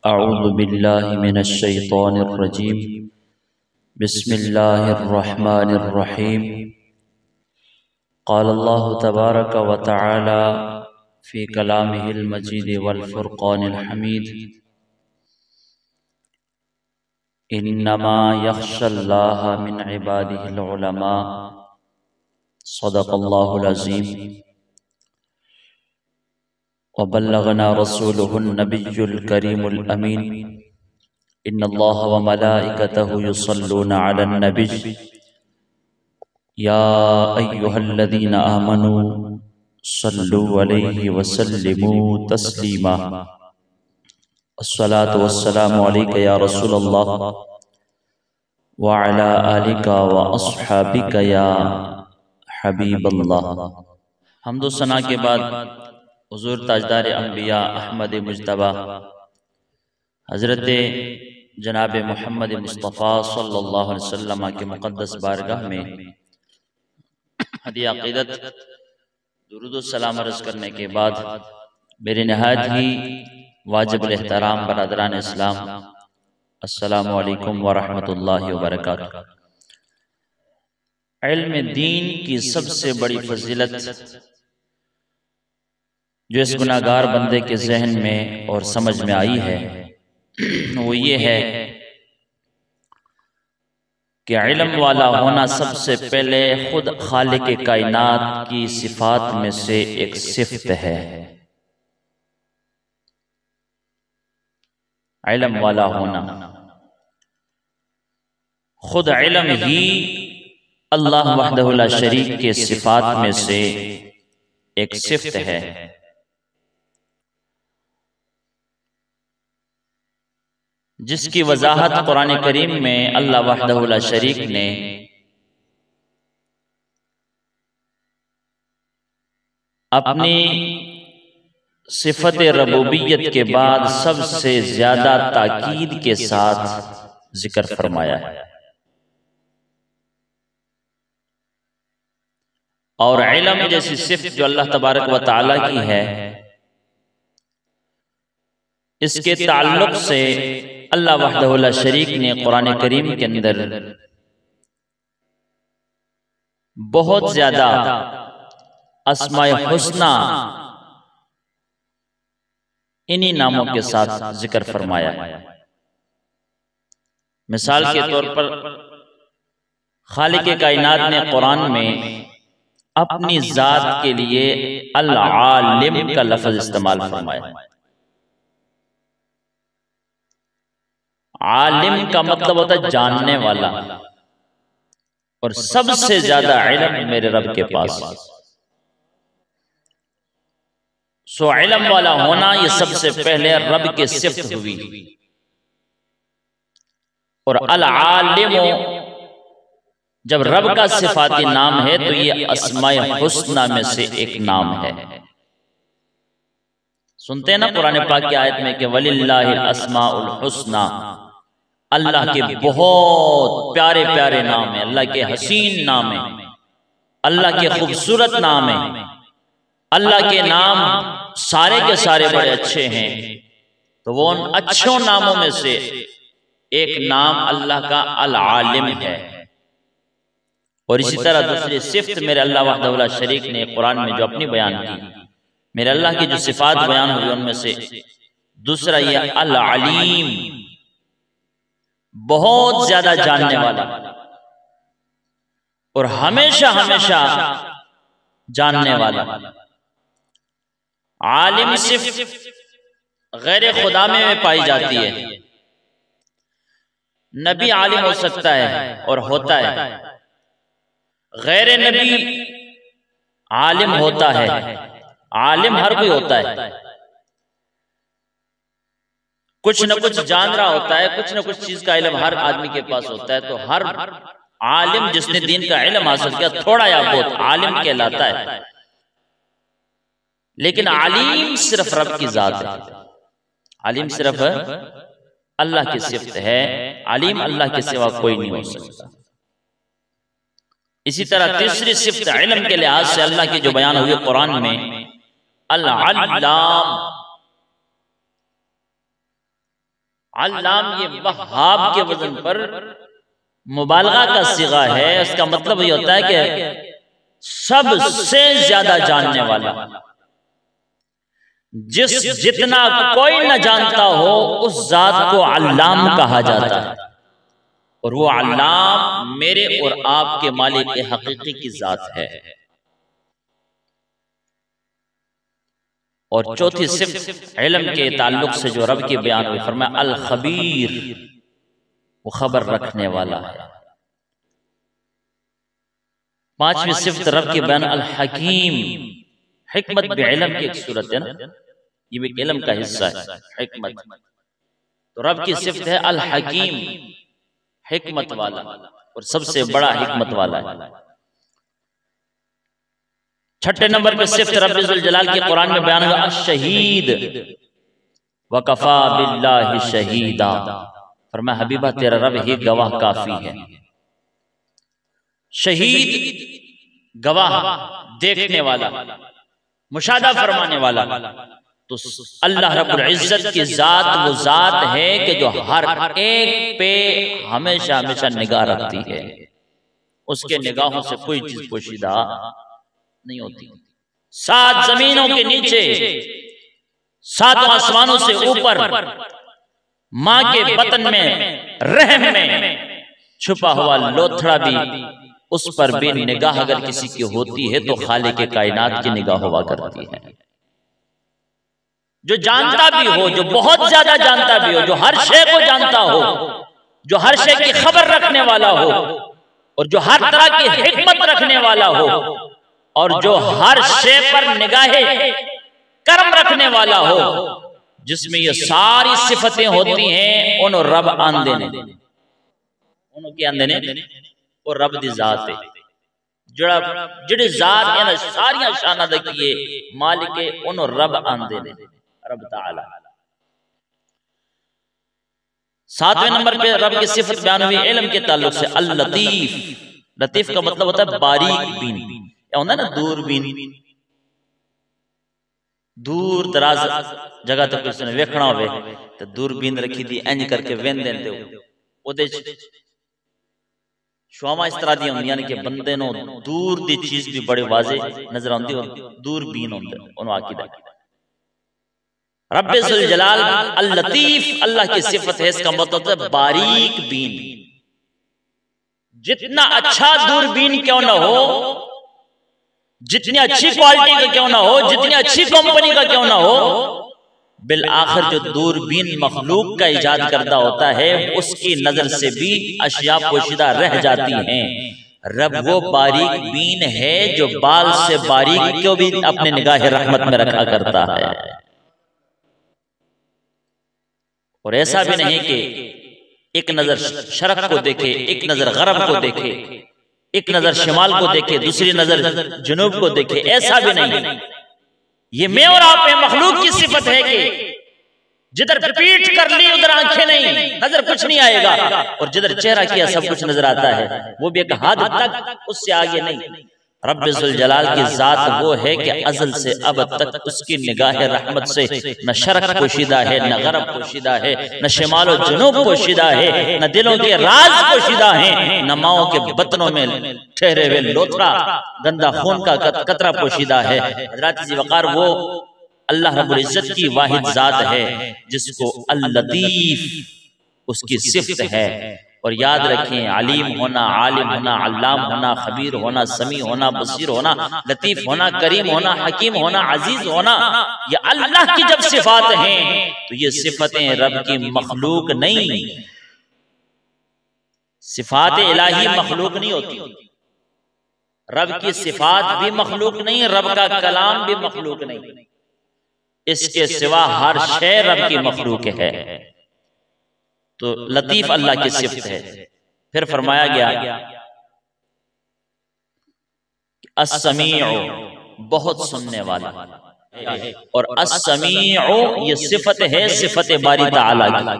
अऊज़ु बिल्लाहि मिनश्शैतानिर्रजीम। बिस्मिल्लाहिर्रहमानिर्रहीम। क़ाल अल्लाहु तबारक व तआला फ़ी कलामिहिल मजीद वल फ़ुरक़ानिल हमीद। इन्नमा यख़्शल्लाह मिन इबादिहिल उलमा। सदक़ल्लाहुल अज़ीम। व बल्लगना रसूलुहुन नबियुल करीमुल अमीन। इन्नल्लाह व मलाइकतहु युसल्लूना अलन नबी या अय्युहल्लज़ीना आमनू सल्लु अलैहि व सल्लिमू तस्लीमा। अस्सलातु वस्सलामु अलैका या रसूलल्लाह व अला आलिका व अस्हाबिका या हबीबल्लाह। हम्दो सना के बाद हुज़ूर ताजदार अंबिया अहमद मुज्तबा हज़रत जनाब मोहम्मद मुस्तफ़ा सल्लल्लाहु अलैहि वसल्लम के मुक़द्दस बारगाह में हदिया अक़ीदत दुरूद सलाम अर्ज़ करने के बाद मेरे नहायत ही वाजिबुल एहतराम बरदरान इस्लाम, अस्सलामु अलैकुम व रहमतुल्लाहि व बरकातुहू। इल्म दीन की सबसे बड़ी फजीलत जो इस गुनाहगार बंदे के जहन में और समझ में आई है वो ये है कि इल्म वाला होना सबसे पहले खुद खालिक कायनात की सिफात में से एक सिफ्त है। इल्म वाला होना, खुद इल्म ही अल्लाह वहदहु ला शरीक के सिफात में से एक सिफ्त है। जिसकी वजाहत कुरान करीम में अल्लाह वहदहु ला शरीक ने अपनी सिफत रबूबियत के बाद सबसे ज्यादा ताकीद के साथ जिक्र फरमाया है। और इल्म जैसी सिफ्त जो अल्लाह तबारक व तआला की है, इसके ताल्लुक से अल्लाह वहदहु ला शरीक ने कुरान करीम के अंदर बहुत ज्यादा अस्माए हुस्ना इन्हीं नामों के साथ जिक्र फरमाया है। मिसाल के तौर पर खालिक कायनात ने कुरान में अपनी जात के लिए अल आलिम का लफ्ज इस्तेमाल फरमाया। आलिम का मतलब होता है जानने वाला, और सबसे ज्यादा इल्म मेरे रब के पास। सो इल्म वाला होना ये सबसे पहले रब के सिफ्त हुई। और अल आलिम जब रब का सिफाती नाम है तो ये अस्माए हुस्ना में से एक नाम है। सुनते हैं ना कुरान पाक की आयत में कि वलिल्लाहिल अस्माउल हुस्ना, अल्लाह के बहुत प्यारे प्यारे नाम है, अल्लाह के हसीन नाम है, अल्लाह के खूबसूरत नाम है, अल्लाह के नाम सारे के सारे बड़े अच्छे हैं। तो वो उन अच्छों नामों में से एक नाम अल्लाह का अल आलिम है। और इसी तरह दूसरी सिफ्त मेरे अल्लाह वहदहु ला शरीक ने कुरान में जो अपनी बयान की, मेरे अल्लाह की जो सिफात बयान हुई उनमें से दूसरा ये अल अलीम, बहुत ज्यादा जानने वाला और हमेशा हमेशा जानने वाला। आलिम सिर्फ गैर खुदा में पाई जाती है। नबी आलिम हो सकता है और होता है, गैर नबी आलिम होता है। आलिम हर कोई होता है, कुछ न कुछ जान रहा होता है, कुछ न कुछ चीज का इल्म हर आदमी के पास होता है। तो हर आलिम जिसने दीन का इल्म हासिल किया थोड़ा या बहुत आलिम कहलाता है। लेकिन आलिम सिर्फ रब की जात है, आलिम सिर्फ अल्लाह की सिफ्त है। आलिम अल्लाह के सिवा कोई नहीं हो सकता। इसी तरह तीसरी सिफ्त इल्म के लिहाज से अल्लाह की जो बयान हुई कुरान में, अल अल्लाम, अल्लाम ये वहाब के वजन पर मुबालगा का सिगा है। इसका मतलब ये होता है कि सबसे ज्यादा जानने वाला, जितना कोई न जानता हो उस जात को अल्लाम कहा जाता है। और वो अल्लाम मेरे और आपके मालिक के हकीकी की जात है। और चौथी सिफ्त इल्म के ताल्लुक से जो रब की बयान हुई, फरमाया अल खबीर, वो खबर रखने वाला है। पांचवी सिफ्त रब की बयान अल हकीम, हिकमत भी इल्म की एक सूरत है ना, ये भी इल्म का हिस्सा है हिकमत। तो रब की सिफ्त है अल हकीम, हिकमत वाला, और सबसे बड़ा हिकमत वाला है। छठे नंबर पे सिफ्त रब्बुल जलाल की कुरान में बयान हुआ अश-शहीद वकफा बिल्लाहि शहीदा। फरमाया हबीबा तेरा रब ही गवाह काफी है। शहीद गवाह, देखने वाला, मुशाहदा फरमाने वाला। तो अल्लाह रब्बुल इज्जत की जात वो जात है कि जो हर एक पे हमेशा हमेशा निगाह रखती है। उसके निगाहों से कोई चीज पोशीदा नहीं होती। 7 जमीनों के नीचे, 7 आसमानों से ऊपर, मां के बतन में, रहम में छुपा हुआ लोथड़ा भी, उस पर भी निगाह अगर किसी की होती है तो खालिक के कायनात की निगाह हुआ करती है। जो जानता भी हो, जो बहुत ज्यादा जानता भी हो, जो हर शय को जानता हो, जो हर शय की खबर रखने वाला हो, और जो हर तरह की हिकमत रखने वाला हो, और जो हर शय पर निगाहे कर्म रखने वाला हो, जिसमें ये सारी सिफतें होती हैं, उन रब आंदे ने, उनके आंदे ने वो रब दी जात है। जिहड़ी जात है ना सारियां शाना दकिए मालिक है, उन रब आंदे ने, रब ताला। 7वें नंबर पे रब की सिफत बयान हुई इल्म के ताल्लुक से अल लतीफ। लतीफ का मतलब होता है बारीक बीन, या होता है ना दूरबीन। दूर दराज जगह तक किसी ने वेखना होवे तो दूरबीन रखी दी इंज करके वेंदे ने, ओदे शुआवां इस तरह दी होंदियां ने कि बंदे नो दूर दी चीज भी बड़े वाजे नजर आंदी हो, दूरबीन होंदे उन आकीदा। रब्बुल जलाल अल लतीफ अल्लाह की सिफत है। इसका मतलब है बारीक बीन। जितना अच्छा दूरबीन क्यों ना हो, जितनी अच्छी क्वालिटी का क्यों ना हो, जितनी अच्छी कंपनी का क्यों ना हो, बिल आखिर जो दूरबीन मखलूक का इजाद करता होता है उसकी नजर से भी अशिया पोशीदा रह जाती हैं। रब वो बारीक बीन है जो बाल से बारीक को भी अपने निगाह रहमत में रखा करता है। और ऐसा भी नहीं कि एक नजर शरक को देखे, एक नजर गरब को देखे, एक नजर शिमाल को देखे, दूसरी नजर जुनूब को देखे, ऐसा भी नहीं। ये मैं और आप में मखलूक की सिफत है कि जिधर पीठ कर ली उधर आंखें नहीं, नजर कुछ नहीं आएगा, और जिधर चेहरा किया सब कुछ नजर आता है, वो भी एक हद तक, उससे आगे नहीं। रब्बुल जलाल की जात वो है कि अज़ल से अब तक उसकी निगाह रहमत से न शरक पोशीदा है, न गरब पोशीदा है, न शिमाल और जुनूब पोशीदा है, न दिलों के राज पोशीदा है, न माओं के बतनों में ठहरे हुए लोथड़ा गंदा खून का कतरा पोशीदा है। हज़रात जी वक़ार वो अल्लाह रब्बुल इज्जत की वाहिद जात है जिसको अल लतीफ उसकी सिफ्त है। और याद रखें, अलीम होना, आलिम होना, अल्लाम होना, खबीर होना, समी होना, बसीर होना, लतीफ होना, करीम होना, हकीम होना, अजीज होना, ये अल्लाह की जब सिफात हैं तो ये सिफतें रब की मखलूक नहीं। सिफात इलाही मखलूक नहीं होती, रब की सिफात भी मखलूक नहीं, रब का कलाम भी मखलूक नहीं, इसके सिवा हर शय रब की मखलूक है। तो लतीफ अल्लाह की सिफ्त है। फिर फरमाया गया अस्समीउ, बहुत सुनने वाला, और अस्समीउ ये सिफत है, सिफत बारी ताला की,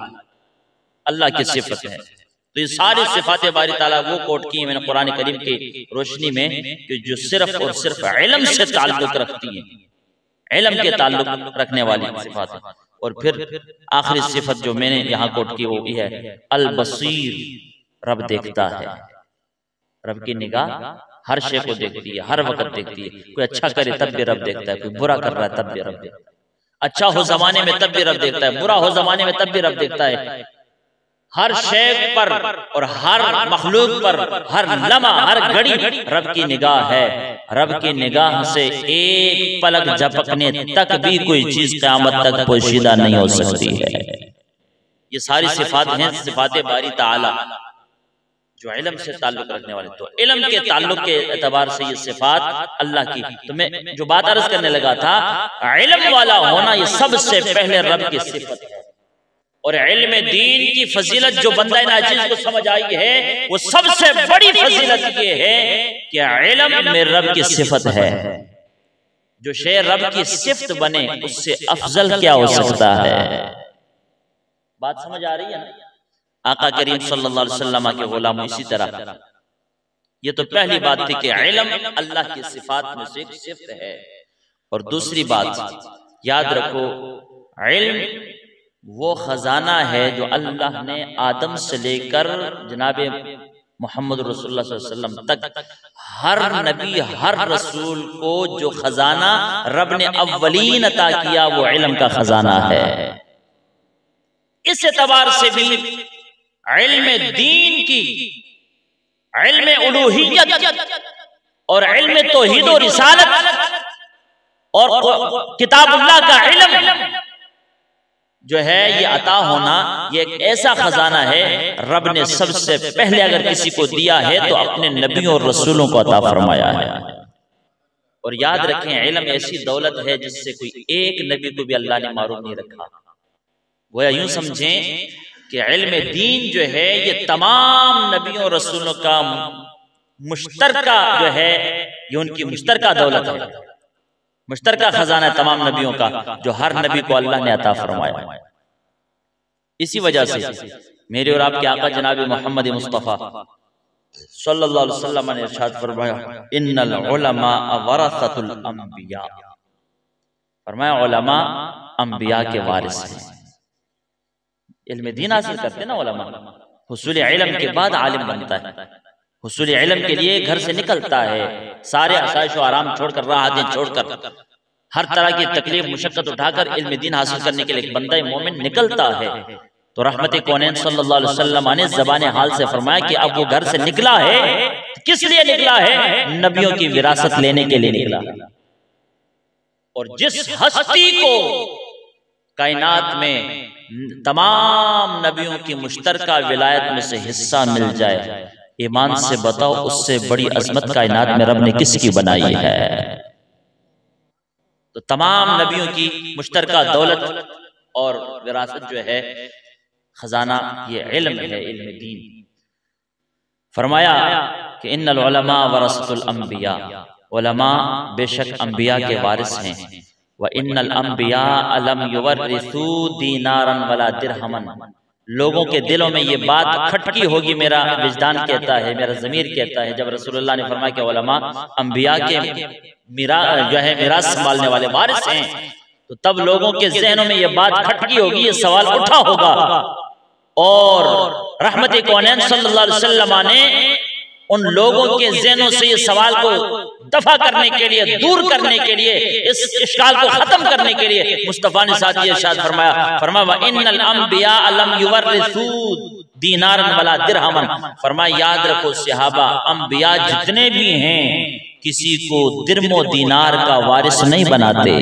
अल्लाह की सिफत है। तो ये सारी सिफात बारी ताला वो कोट की मैंने कुरान करीम की रोशनी में कि जो सिर्फ और सिर्फ इल्म से ताल्लुक रखती है, इल्म के ताल्लुक रखने वाली सिफात है। और फिर आखिरी सिफत जो मैंने यहाँ कोट की वो भी है अल बसीर, रब देखता है। रब की निगाह हर शे को देखती है, हर वक्त देखती है। कोई अच्छा करे तब भी रब देखता है, कोई बुरा कर रहा है तब भी रब देखता है। अच्छा हो जमाने में तब भी रब देखता है, बुरा हो जमाने में तब भी रब देखता है। हर शे पर और हर मखलूक पर हर लम्हा हर घड़ी रब की निगाह है। रब की निगाह से एक पलक झपकने तक भी कोई चीज क़यामत तक पोशीदा नहीं हो सकती है। ये सारी सिफात हैं, सिफात बारी ताला जो इल्म से ताल्लुक रखने वाले। तो इल्म के ताल्लुक के एतबार से ये सिफात अल्लाह की, तो मैं जो बात अर्ज करने लगा था, इल्म वाला होना ये सबसे पहले रब की सिफत है। और इल्म दीन की फजीलत जो बंदा नाचीज को समझ आई है, वो सबसे बड़ी फजीलत ये है कि इल्म में रब की सिफत है। जो शे रब की सिफत बने उससे अफजल क्या हो सकता है। बात समझ आ रही है ना। आका करीम सल्लल्लाहु अलैहि वसल्लम के गुलाम इसी तरह, ये तो पहली बात थी कि इल्म अल्लाह की सिफात में से एक सिफत है। और दूसरी बात याद रखो, इल्म वो खजाना है जो अल्लाह ने आदम से लेकर जनाब मोहम्मद रसूलुल्लाह सल्लल्लाहु अलैहि वसल्लम तक हर नबी हर रसूल को जो खजाना रब ने अव्वलीन अता किया वो इल्म का खजाना है। इस एतबार से भी इल्म दीन की, इल्म उलूहियत और इल्म तौहीद और रिसालत और किताबुल्लाह का इल्म जो है ये अता होना, ये एक ऐसा खजाना है रब ने सबसे पहले अगर किसी को दिया है तो अपने नबियों और रसूलों को अता फरमाया है। और याद रखें, इल्म ऐसी दौलत है जिससे कोई एक नबी को भी अल्लाह ने मारूम नहीं रखा। गोया यूं समझें कि इल्म दीन जो है ये तमाम नबियों और रसूलों का मुश्तरका जो है, ये उनकी मुश्तरका दौलत है, मुश्तरका खजाना तमाम नबियों का जो हर नबी को अल्लाह ने अता फरमाया। इसी वजह से मेरे और आपके आका जनाब मोहम्मद मुस्तफ़ा सल्लल्लाहु अलैहि वसल्लम ने इरशाद फरमाया, इन्नल उलमा वरसतुल अंबिया, फरमाया उलमा अंबिया के वारिस हैं। इल्म दीन हासिल करते ना उलमा, हुसूल इल्म के बाद आलिम बनता है। हुसूल इल्म के लिए घर से निकलता है, सारे आसाइश और आराम छोड़कर, राहतें छोड़कर, हर तरह की तकलीफ मुशक्कत उठाकर इल्म दीन हासिल करने के लिए बंदा मोमिन निकलता है। तो रहमत कौनैन सल्लल्लाहु अलैहि वसल्लम ने ज़बान हाल से फरमाया कि अब वो घर से निकला है, किस लिए निकला है? नबियों की विरासत लेने के लिए निकला। और जिस हस्ती को कायनात में तमाम नबियों की मुश्तरका विलायत में से हिस्सा मिल जाए, ईमान से बताओ उससे बड़ी अजमत कायनात में रब ने किसकी बनाई है? तो तमाम नबियों की मुश्तरका दौलत और विरासत जो है खजाना ये इल्म है, इल्म दीन। फरमाया कि इन्नल उलमा वरसतुल अंबिया, उलमा बेशक अंबिया के वारिस हैं। व इन्नल अंबिया अलम युवरिसू दीनारन वला दिरहमन, लोगों के दिलों में ये बात खटकी होगी, मेरा विजदान कहता है, मेरा ज़मीर कहता है, जब रसूलुल्लाह ने फरमाया कि उलमा अंबिया के जो है मिरास संभालने वाले वारिस हैं, तो तब लोगों के ज़हनों में ये बात खटकी होगी, ये सवाल उठा होगा। और रहमत कौनैन सल्लल्लाहु अलैहि वसल्लम ने उन लोगों के ज़हनों से ये सवाल को दफा करने के लिए, दूर करने के लिए, इस इश्काल को खत्म करने के लिए मुस्तफा ने साथ ये इरशाद फरमाया, फरमाया इन्नल अंबिया लम युवरिसू दीनारन वला दिरहमन, फरमाया याद रखो सहाबा, अंबिया जितने भी हैं किसी को दिरमो दीनार का वारिस नहीं बनाते।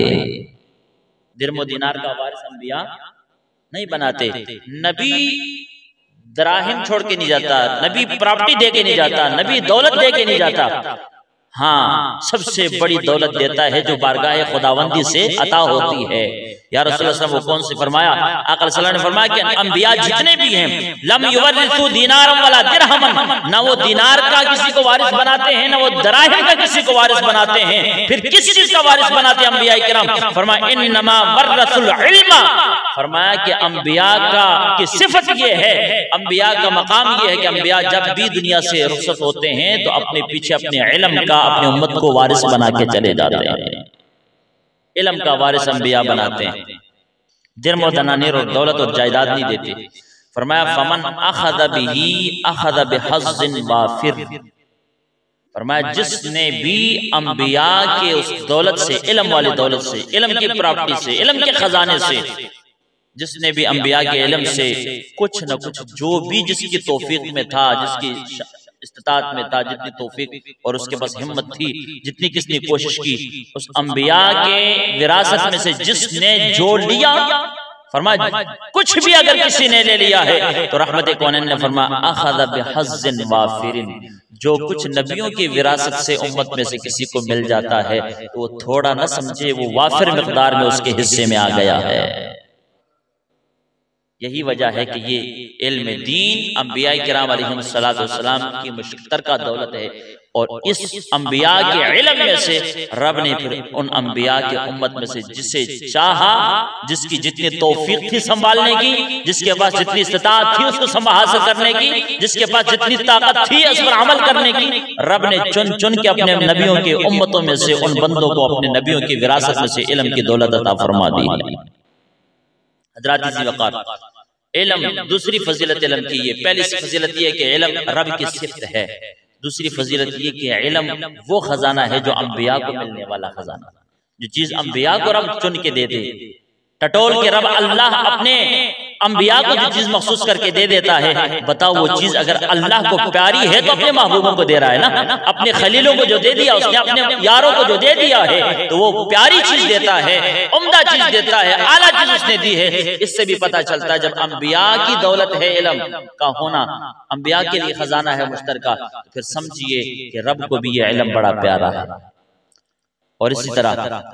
दिरमो दीनार का वारिस अंबिया नहीं बनाते। नबी दराहिम छोड़ के नहीं जाता, नबी प्रॉपर्टी दे के नहीं जाता, नबी दौलत दे के नहीं जाता। हाँ, सबसे बड़ी दौलत देता है जो बारगाह खुदावंदी से अता होती है। या रसूलुल्लाह सल्लल्लाहु अलैहि वसल्लम वो कौन सी फरमाया? आका सल्लल्लाहु अलैहि वसल्लम ने फरमाया कि अंबिया जितने भी हैं लम युवरिसू दीनारन वला दिरहमन, ना वो दीनार का किसी को वारिस बनाते हैं, ना वो दराहिम का किसी को वारिस बनाते हैं। फिर किस चीज का वारिस बनाते हैं अंबिया किराम? फरमाया इन्नमा वरसुल इल्मा, फरमाया कि अंबिया का की सिफत ये है, अंबिया का मकाम ये है कि अंबिया जब भी दुनिया से रुखसत होते हैं तो अपने पीछे अपने इल्म का, अपनी उम्मत को वारिस बना के चले जाते हैं। इल्म का वारिस अंबिया बनाते हैं। दिरहम और दनानीर और दौलत और जायदाद नहीं देते। फरमाया फमन अखज़ बिही अखज़ बिहज़्ज़िन वाफिर, फरमाया जिसने भी अंबिया के उस दौलत से, इल्म वाली दौलत से, इल्म की प्रॉपर्टी से, इल्म के खजाने से, जिसने भी अंबिया के इल्म से कुछ न कुछ, जो भी जिसकी तौफीक में था, जिसकी इस्तिताअत में था, जितनी तौफीक और उसके पास हिम्मत थी, जितनी किसने कोशिश की, उस अंबिया के विरासत में से जिसने जोड़ लिया, फरमाया कुछ भी अगर किसी ने ले लिया है तो रहमत कौनैन ने फरमाया अखज़ बिहज़्ज़िन वाफिरिन, जो कुछ नबियों की विरासत से उम्मत में से किसी को मिल जाता है तो वो थोड़ा ना समझे, वो वाफिर मिक़दार में उसके हिस्से में आ गया है। यही वजह है कि ये इल्म दीन अंबिया किराम अलैहिस्सलाम की मुश्तरका दौलत है, और इस अंबिया के इल्म में से रब ने फिर उन अंबिया के उम्मत में से जिसे चाहा, जिसकी जितनी तौफीक थी संभालने की, जिसके पास जितनी इस्तिताअत थी उसको हासिल करने की, जिसके पास जितनी ताकत थी उस पर अमल करने की, रब ने चुन चुन के अपने नबियों के उम्मतों में से उन बंदों को अपने नबियों की विरासत में से इल्म की दौलत अता फरमा दी है। इल्म दूसरी फजीलत इल्म की ये, पहली फजीलत ये कि इल्म रब की सिफ्त है, दूसरी फजीलत ये कि इल्म वो खजाना है जो अंबिया को मिलने वाला खजाना, जो चीज अंबिया को रब चुन के दे दे, टटोल के रब अल्लाह अपने अंबिया को जो चीज मखसूस करके दे देता है, बताओ वो चीज अगर अल्लाह को प्यारी है तो अपने महबूबों को दे रहा है ना, अपने खलीलों को जो दे दिया, उसने अपने यारों को जो दे दिया है तो वो प्यारी चीज देता है, उम्दा चीज देता है, आला चीज उसने दी है। इससे भी पता चलता है जब अंबिया की दौलत है इल्म का होना, अंबिया के लिए खजाना है मुश्तरका, तो फिर समझिए कि रब को भी ये इल्म बड़ा प्यारा है। और इसी तरह,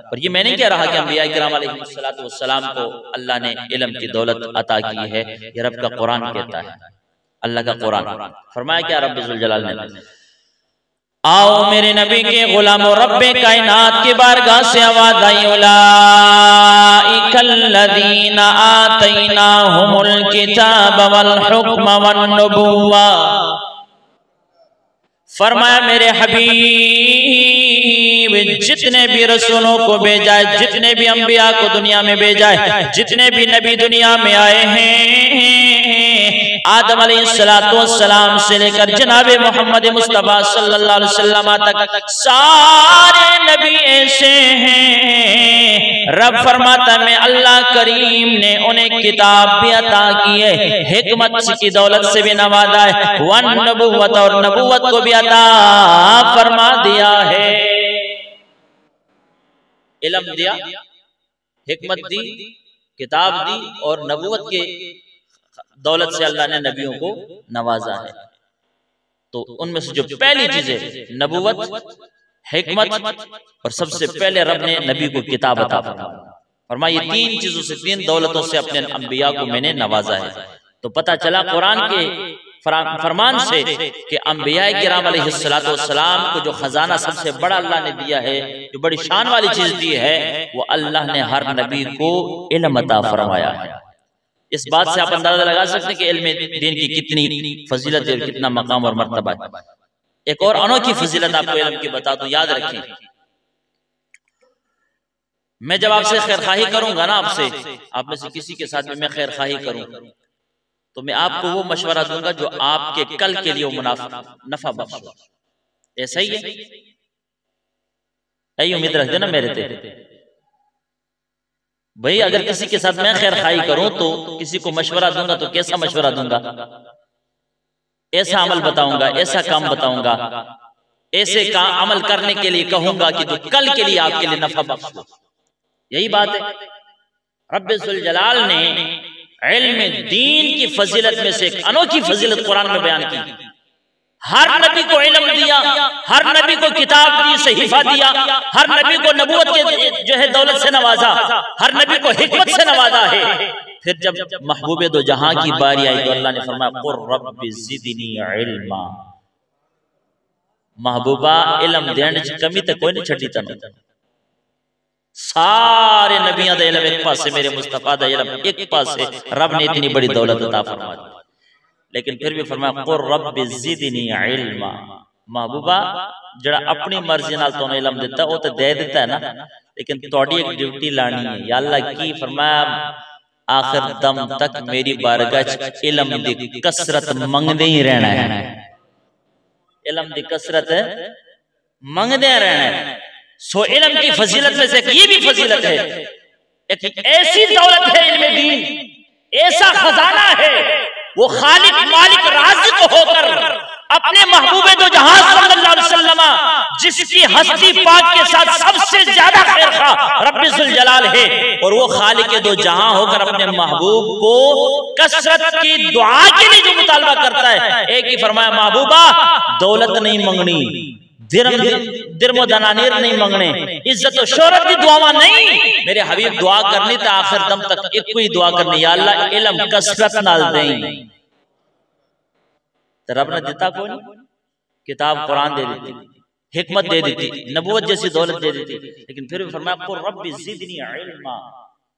और ये मैंने क्या रहा कि अंबिया किराम अलैहिस्सलाम को अल्लाह ने इल्म की दौलत अता की है, ये रब का कुरान कहता है, अल्लाह का कुरान। फरमाया क्या रब ज़ुल जलाल ने, आओ मेरे नबी के गुलामों, रब्बे कायनात की बारगाह से आवाज आई, उलाइकल्लज़ीना आतैनाहुमुल किताब वल हुक्म वन नबुव्वा, फरमाया मेरे हबीब जितने भी रसूलों को भेजा है, जितने भी अंबिया को दुनिया में भेजा है, जितने भी नबी दुनिया में आए हैं, आदम अलैहिस्सलाम से लेकर जनाबे मोहम्मद मुस्तफा सल्लल्लाहु अलैहि वसल्लम तक सारे नबी ऐसे हैं। रब फरमाता मैं अल्लाह करीम ने उन्हें किताब भी अता की है, हिकमत की दौलत से भी नवाजा है, वन नबुव्वत और नबुव्वत को भी अता फरमा दिया है। इल्म दिया, हिकमत दी, किताब दी और नबुव्वत के दौलत से अल्लाह ने नबियों को नवाजा है। तो उनमें से जो पहली चीज है नबुव्वत, हिकमत, और सबसे पहले रब ने नबी को किताब अता फरमाई। ये तीन चीजों से, तीन दौलतों से अपने अंबिया को मैंने नवाजा है। तो पता चला कुरान के फरमान से कि अंबिया किराम अलैहिस्सलाम को जो खजाना सबसे बड़ा अल्लाह ने दिया है, जो बड़ी शान वाली चीज दी है, वो अल्लाह ने हर नबी को इल्म अता फरमाया है। इस बात से आप अंदाजा लगा सकते हैं कि इल्म दीन की कितनी फजीलत है और कितना मकाम और मर्तबा है। एक और अनोखी फजीलत आपको इल्म की बता दूं, याद रखें, मैं जब आपसे खैरखाही करूंगा ना, आपसे, आप में से किसी के साथ में मैं खैरखाही करूं तो मैं आपको वो मशवरा दूंगा जो आपके कल के लिए नफा बख्श हो। ऐसा ही है, यही उम्मीद रख देना मेरे से भाई। अगर किसी के साथ मैं खैरखाही करूं तो किसी को मशवरा दूंगा तो कैसा मशवरा दूंगा? ऐसा अमल बताऊंगा, ऐसा काम बताऊंगा, ऐसे का अमल करने के लिए कहूंगा कि जो कल के लिए आपके लिए नफा बख्श हो। यही बात है। रब्बे ज़ुल जलाल ने इल्म दीन की फजीलत में से एक अनोखी फजीलत कुरान में बयान की। हर नबी को इल्म दिया, हर नबी को किताब दी, सहीफा दिया, हर नबी को नबूवत के जो है दौलत से नवाजा, हर नबी को हिकमत से नवाजा है। फिर जब महबूबे दो जहां की बारी आई तो अल्लाह ने फरमाया कुर रब्बि ज़िदनी इल्मा, महबूबा इल्म देने की कमी तो कोई नहीं छड़ी तन। सारे नबियां दा इल्म एक पास से, मेरे मुस्तफा दा इल्म एक पास से, रब ने इतनी बड़ी दौलत अता फरमा दी। लेकिन फिर भी फरमाया कुर रब्बि ज़िदनी इल्मा, महबूबा जड़ा अपनी मर्जी नाल तोने इल्म दिता वो तो दे देता है ना, लेकिन तोड़ी एक ड्यूटी लानी है। या अल्लाह की फरमाया आखिर दम तक मेरी बारगाह इल्म दी कसरत मंगदे ही रहना है, इल्म दी कसरत मंगदे रहना है। सो इल्म की फजीलत में से ये भी फजीलत है, एक ऐसी दौलत है इल्म दीन, ऐसा खजाना है, वो खालिक मालिक राज़िक होकर अपने महबूबे दो जहां सल्लल्लाहु अलैहि वसल्लम जिसकी हस्ती पाक के साथ सबसे ज्यादा खैरखा रब्बुल जलाल है, और वो खालिक दो जहां होकर अपने महबूब को कसरत की दुआ के लिए जो मुतालबा करता है, एक ही फरमाया महबूबा दौलत नहीं मंगनी, दिरमो दनानीर नहीं मंगने, इज्जत और शोहरत की दुआवा नहीं, मेरे हबीब दुआ करनी तो आखिर दम तक एक ही दुआ करनी, या अल्लाह इल्म कसरत नाल दें। तो रब ने देता कौन? किताब कुरान दे देती, हिकमत दे देती, नबूवत जैसी दौलत दे देती, लेकिन फिर भी फरमाया कुल रब्बि ज़िदनी इल्मा।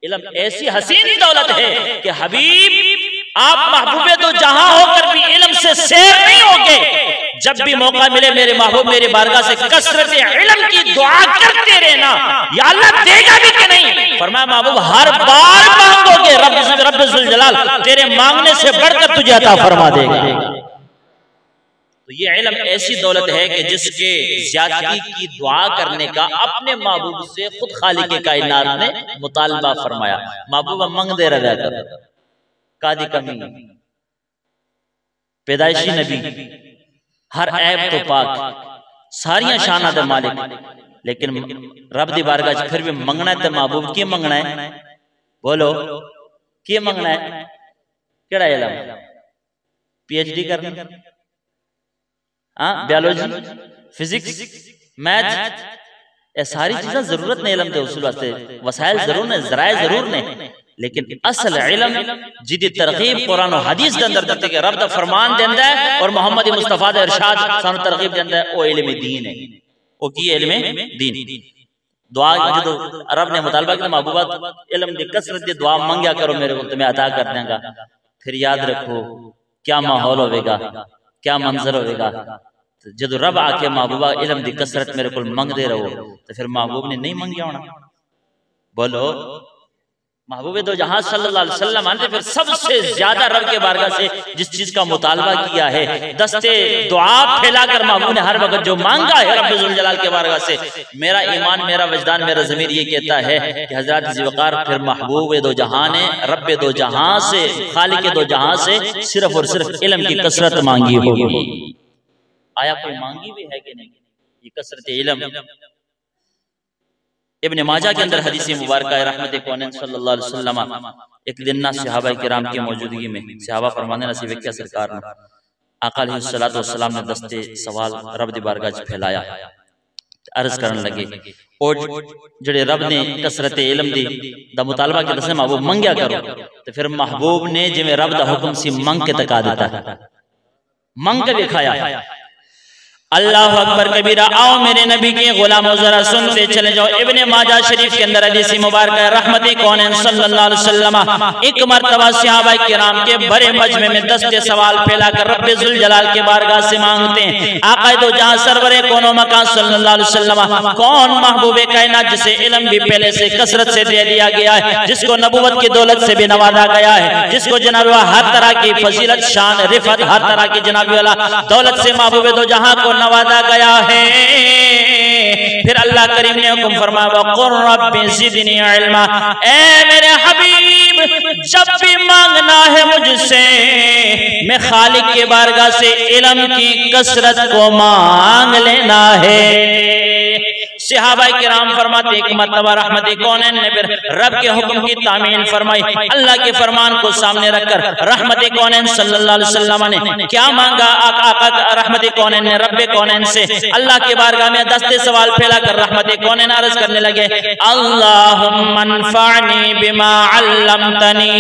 इल्म ऐसी हसीन दौलत है कि हबीब आप महबूबे दो जहां होकर भी इल्म से सैर नहीं होगे, जब भी मौका मिले मेरे महबूब मेरे बारगाह से कसरत इल्म की दुआ करते रहना, या अल्लाह देगा भी कि नहीं? फरमाया महबूब हर बार मांगोगे रब्बुल जलाल तेरे मांगने से बढ़कर तुझे अता फरमा देगा। तो ये इल्म ऐसी दौलत है कि जिसके ज़्यादती की दुआ करने का अपने महबूब से खुद खालिक कायनात ने मुतालबा फरमाया, महबूबा मंगदे रहा कर, कादी कमी, पैदाइशी नबी, हर ऐब तो पाक, सारियां शाना दे मालिक, लेकिन रब दी बारगाह फिर भी मंगना है तो महबूब की मंगना है, बोलो की मंगना है? केड़ा इल्म? PhD करना, बायोलॉजी, फिजिक्स, मैथ, ये सारी चीजें जरूरत नहीं इल्म दे उसूल वास्ते, वसाइल जरूर ने, जराए जरूर ने, लेकिन असल इल्म जिदी तरगीब कुरान और हदीस के अंदर देते कि रब दा फरमान देंदा है और मोहम्मद मुस्तफा दा इरशाद सानू तरगीब देंदा है, वो इल्म दीन है। वो की इल्म दीन। दुआ जो रब ने मुतालबा किया महबूबा इल्म दी कसरत दी दुआ मंगया करो मेरे को, तुम्हें अता कर देगा। फिर याद रखो क्या माहौल होगा, क्या मंजर होगा, जो रब आके महबूबा इल्म दी कसरत मेरे को मंगदे रहो, तो फिर महबूब ने नहीं मंगिया होना? बोलो महबूबे दो जहां सल्लल्लाहु अलैहि वसल्लम ने फिर सबसे ज्यादा रब के बारगाह से जिस चीज का मुतालबा किया है, दस्ते दुआ फैलाकर महबूब ने हर वक्त जो मांगा है रब्बुल जलाल के बारगाह से, मेरा ईमान, मेरा वजदान, मेरा ज़मीर ये कहता है कि हजरत ज़ुल्फ़िकार फिर महबूब दो जहां ने रब दो जहां से, खालिक दो जहां से सिर्फ और सिर्फ इल्म की कसरत मांगी होगी। आया कोई मांगी भी है कि नहीं ये कसरत इल्म? इब्ने माजा के अंदर हदीस मुबारक है, रहमत कौनैन सल्लल्लाहु अलैहि वसल्लम एक दिन ना सहाबा किराम की मौजूदगी में सहाबा फरमाने नसीब क्या सरकार ने आका अलैहिस्सलातु वस्सलाम ने दस्ते सवाल रब दी बारगाह च फैलाया, अर्ज करने लगे, और जड़े रब ने कसरत इल्म दी दा मुतालबा के दसे महबूब मंगया करो, तो फिर महबूब ने जिवें रब दा हुक्म सी मंग के तका देता, मंग के दिखाया। अल्लाह अकबर कबीरा। आओ मेरे नबी के गुलामों जरा सुनते चले जाओ। इब्ने माजा शरीफ के अंदर हदीस मुबारक है, रहमत कौनैन सल्लल्लाहु अलैहि वसल्लम एक मर्तबा सहाबा किराम के बड़े मजमे में दस्ते सवाल फैलाकर रब्बुल जलाल के बारगाह से मांगते हैं। आका दो जहां सरवरे कोनो मकान सल्लल्लाहु अलैहि वसल्लम, कौन महबूबे कायनात जिसे इल्म भी पहले से कसरत से दे दिया गया है, जिसको नबूवत की दौलत से भी नवाजा गया है, जिसको जनाब हर तरह की फजीलत शान रिफत हर तरह की जनाब वाला दौलत से महबूबे दो जहां को नवाजा गया है। फिर अल्लाह करीम ने हुक्म फरमाया वक़ुल रब्बि ज़िदनी इल्मा, ऐ मेरे हबीब जब भी मांगना है मुझसे मैं खालिक के बारगाह से इल्म की कसरत को मांग लेना है। सहाबा किराम फरमाते एक मर्तबा रहमत कौनैन ने फिर रब के हुक्म की तामील फरमाई। अल्लाह के फरमान को सामने रखकर रहमत कौनैन सल्लल्लाहु अलैहि वसल्लम ने क्या मांगा? आका रहमत कौनैन ने रब कौनैन से अल्लाह के बारगाह में दस्ते सवाल फैलाकर रहमत कौनैन अर्ज करने लगे, अल्लाहुम्मा अनफ़अनी बिमा अल्लमतनी,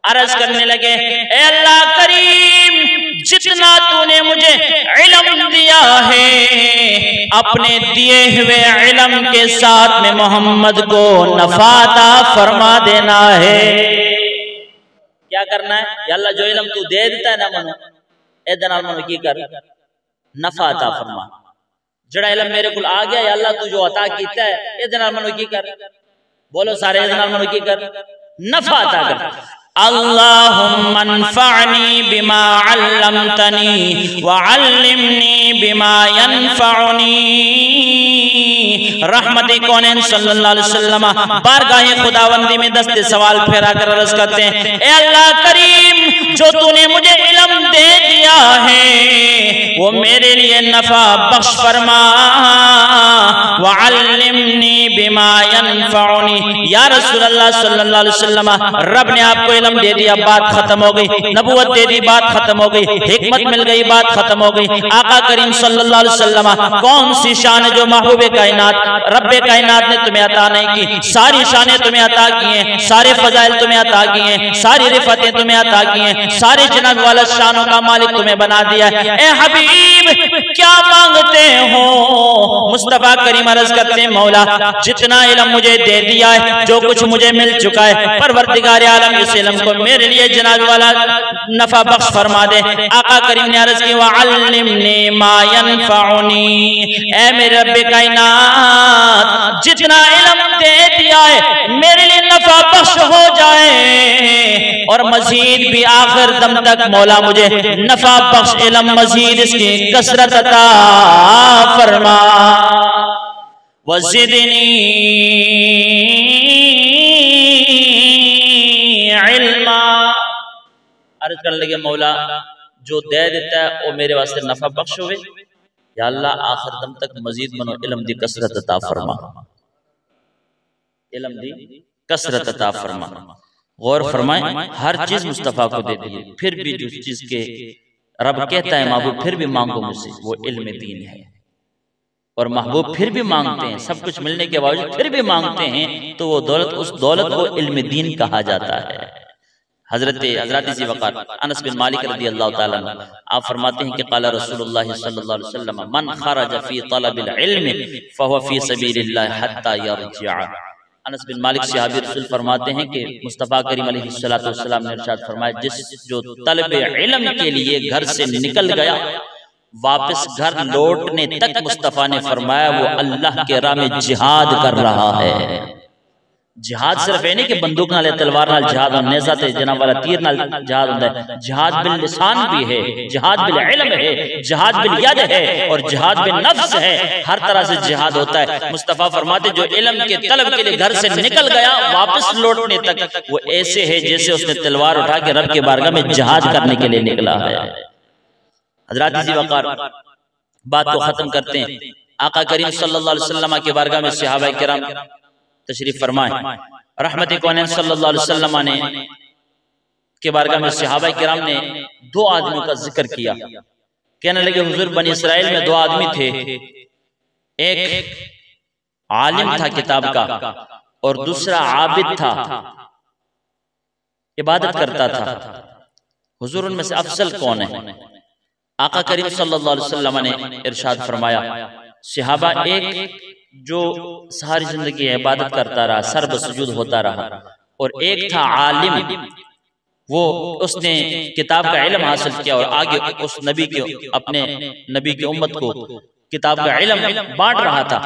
अर्ज करने लगे ए अल्लाह करीम जितना तूने मुझे इल्म दिया है अपने दिए हुए इल्म के साथ में मोहम्मद को नफाता फरमा देना है। क्या करना है? या अल्लाह जो इल्म तू दे देता है ना मनो ए दे नाल मनो की कर नफाता फरमा। जड़ा इल्म मेरे को आ गया या अल्लाह तू जो अता कीता है ए दे नाल मनो की कर बोलो सारे की कर नफा अता कर। अल्लाहुम्मा अनफ़अनी बिमा अल्लमतनी व अल्लिमनी बिमा यनफ़अनी। रहमते कौनैन सल्लल्लाहु अलैहि वसल्लम बारगाह खुदावंदी में दस्ते सवाल फैला कर अर्ज करते हैं, ए अल्लाह करीम, जो तूने मुझे इल्म दे दिया है वो मेरे लिए नफा बख्श फरमा। व अल्लिमनी बिमा यनफ़अनी। या रसूल अल्लाह सल्लल्लाहु अलैहि वसल्लम, रब ने आपको इल्म दे दिया, बात खत्म हो गई। नबूवत दे दी, बात खत्म हो गई। हिकमत मिल गई, बात खत्म हो गई। आका करीम सल्लल्लाहु अलैहि वसल्लम कौन सी शान है जो महबूबे कायनात रब्बे कायनात ने तुम्हें अता नहीं की? सारी शानें तुम्हें अता की हैं, सारे फजाइल तुम्हें अता किए हैं, सारी रिफतें तुम्हें अता की हैं, सारे जनाब वाला शानों का मालिक तुम्हें बना दिया है। ए हबीब, क्या मांगते हो? मुस्तफा करीम अर्ज करते हैं, मौला जितना इल्म मुझे दे दिया है, जो कुछ मुझे मिल चुका है, परवरदिगार आलम इस इल्म को मेरे लिए जनाब वाला नफा बख्श फरमा दे। आका करीम ने अर्ज की, व अल्लिमनी मा यनफ़अनी। ए मेरे रब्बे कायनात, जितना इल्म दे दिया है मेरे लिए नफा बख्श हो जाए, और मजीद भी आखिर दम तक मौला मुझे नफा बख्श इल्म मजीद इसकी कसरत अता फरमा। वज़िदनी इल्मा। अर्ज करने लगे, मौला जो दे देता है वो मेरे वास्ते नफा बख्श हुए, या अल्लाह आखिर दम तक मजीद मनो इल्म दी कसरत अता फरमा, इल्म दी कसरत अता फरमा। गौर फरमाए, हर चीज मुस्तफा को दे दी, फिर भी जो चीज के रब कहता है महबूब फिर भी मांगो मुझसे, वो इल्म दीन है। और महबूब फिर भी मांगते हैं, सब कुछ मिलने के बावजूद फिर भी मांगते हैं, तो वो दौलत, उस दौलत को इल्म दीन कहा जाता है। हजरत जी वक़ार अनस बिन मालिक रज़ी अल्लाह ताला अन्हु आप फरमाते हैं कि क़ाला रसूलुल्लाह सल्लल्लाहु अलैहि वसल्लम मन खरज फी तलबिल इल्म फहुव फी सबीलिल्लाह हत्ता यरजिअ। अनस बिन मालिक सहाबी रसूल फरमाते हैं कि मुस्तफ़ा करीम अलैहिस्सलातु वस्सलाम ने इरशाद फरमाया, जो तलब इल्म के लिए घर से निकल गया, वापस घर लौटने तक मुस्तफ़ा ने फरमाया वो अल्लाह के राह में जिहाद कर रहा है। जिहाद सिर्फ है नहीं कि बंदूक नाल तलवार नाल जिहाद और नेज़ा ते जनाब वाला तीर नाल जिहाद होता है। जिहाद बिल लिसान भी है, जिहाद बिल इल्म है, जिहाद बिल यद है, और जिहाद बिल नफ्स है। हर तरह से जिहाद होता है। मुस्तफ़ा फरमाते जो इल्म के तलब के लिए घर से निकल गया, वापस लौटने तक वो ऐसे है जैसे उसने तलवार उठा के रब के बारगाह में जिहाद करने के लिए निकला है। हज़रात जी वक़ार बात को खत्म करते हैं। आका करीम सल्लल्लाहु अलैहि वसल्लम के बारगाह में सहाबा किराम तशरीफ फरमाए। रहमत कौनैन सल्लल्लाहु अलैहि वसल्लम ने के बारगाह में सहाबा किराम ने दो आदमियों का जिक्र किया। कहने लगे, हुजूर बनी इस्राइल में दो आदमी थे, एक आलिम था किताब का और दूसरा आबिद था, इबादत करता था। हुजूर उनमें से अफजल कौन है? आका करीम सल्लल्लाहु अलैहि वसल्लम ने इरशाद फरमाया, सहाबा एक जो सारी जिंदगी इबादत करता रहा, सर बसजूद होता रहा, और एक था आलिम, वो उसने किताब का इल्म हासिल किया और आगे उस नबी के अपने नबी की उम्मत को किताब का इल्म बांट रहा था।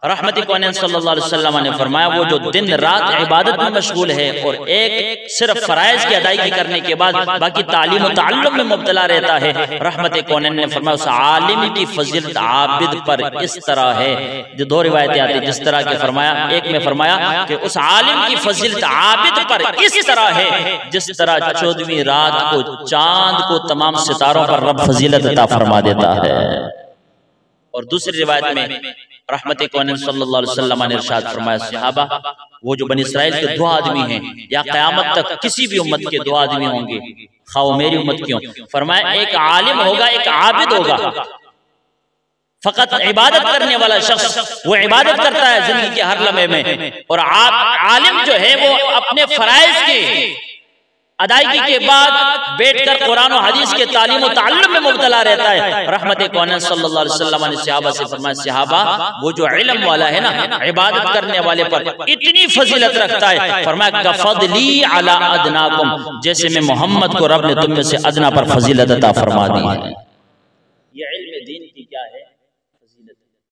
रहमत कौनैन सल्लल्लाहु अलैहि वसल्लम ने फरमाया, वो जो दिन रात इबादत में मशगूल है और एक सिर्फ फराइज की अदायगी करने के बाद बाकी तालीम और ताल्लुम में मुब्तला रहता है, रहमत कौनैन ने फरमाया उस आलिम की फजीलत आबिद पर इस तरह है। जो दो रिवायतें आती जिस तरह के फरमाया, एक में फरमाया कि उस आलिम की फजीलत आबिद पर इस तरह है जिस तरह 14वीं रात को चांद को तमाम सितारों पर रब फजीलत अता फरमा देता है। और दूसरी रिवायत में रहमत कौनैन सल्लल्लाहु अलैहि वसल्लम ने इरशाद फरमाया, सहाबा वो जो बनी इस्राइल के दो आदमी हैं, या क़यामत तक किसी भी उम्मत के दो आदमी होंगे, खाओ मेरी उम्मत क्यों, फरमाया एक आलिम होगा, एक आबिद होगा। फकत इबादत करने वाला शख्स वो इबादत करता है जिंदगी के हर लम्हे में, और आलिम जो है वो अपने फराइज के अदायगी के बाद बैठकर कुरान और हदीस के तालीम और ताल्लुम में मुब्तला रहता है। रहमत कौनैन सल्लल्लाहु अलैहि वसल्लम ने सहाबा से फरमाया, सहाबा वो जो इल्म वाला है ना, इबादत करने वाले पर इतनी फजीलत रखता है, फरमाया कफदली अला अदनाकुम, जैसे मैं मोहम्मद को रब ने तुम में से अदना पर फजीलत अता फरमा दी है।